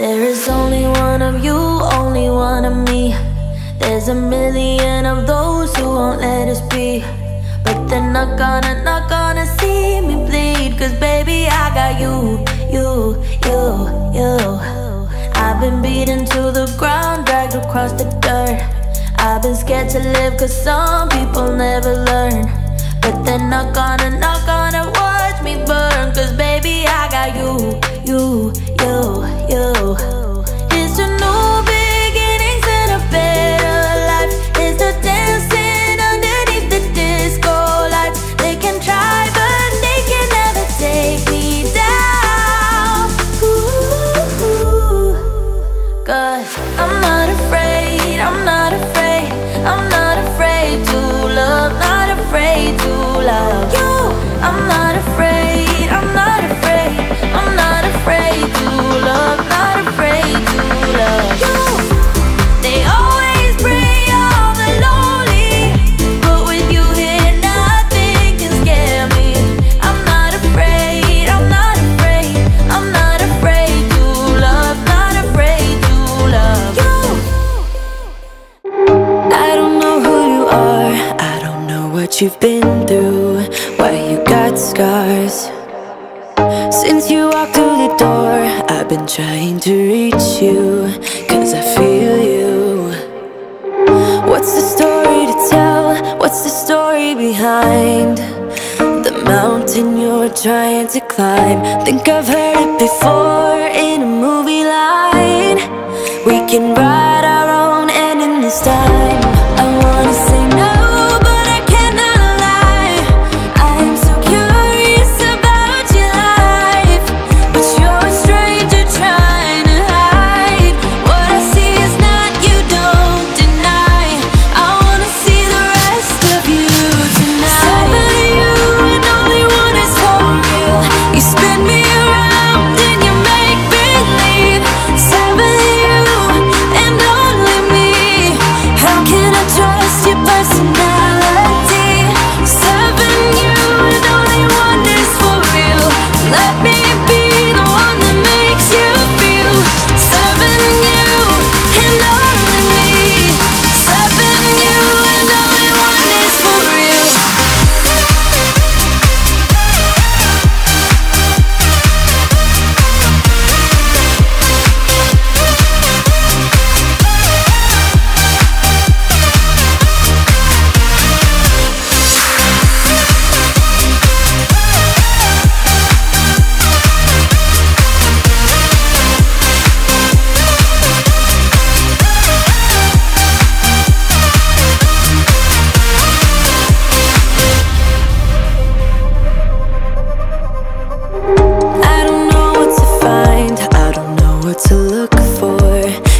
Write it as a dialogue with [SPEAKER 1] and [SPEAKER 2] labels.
[SPEAKER 1] There is only one of you, only one of me. There's a million of those who won't let us be. But they're not gonna see me bleed. Cause baby, I got you. I've been beaten to the ground, dragged across the dirt. I've been scared to live cause some people never learn. But they're not gonna watch me burn. Cause baby, I got you. It's a new beginnings and a better life. It's the dancing underneath the disco lights. They can try but they can never take me down. Ooh, cause I'm not afraid, I'm not afraid, I'm not afraid to love, not afraid to love you. I'm not afraid, I'm not afraid, I'm not afraid to love, not afraid to love you. They always bring all the lonely, but with you here nothing can scare me. I'm not afraid, I'm not afraid, I'm not afraid to love, not afraid to love you. I don't know who you are, I don't know what you've been through, why you got scars. Since you walked through the door, I've been trying to reach you, cause I feel you. What's the story to tell? What's the story behind the mountain you're trying to climb? Think I've heard it before in a movie line. We can write our own ending this time. I wanna say no, but I cannot lie. I'm so curious about your life, but you're a stranger trying to hide. What I see is not, you don't deny. I wanna see the rest of you tonight. Seven of you and only one is for real. You spin me around and you make believe. Seven of you and only me. How can I trust your personality? Seven you and only one is for real. Let me be the one that makes you feel. Seven you and only me. Seven you and only one is for real. I don't know what to find, I don't know what to look for.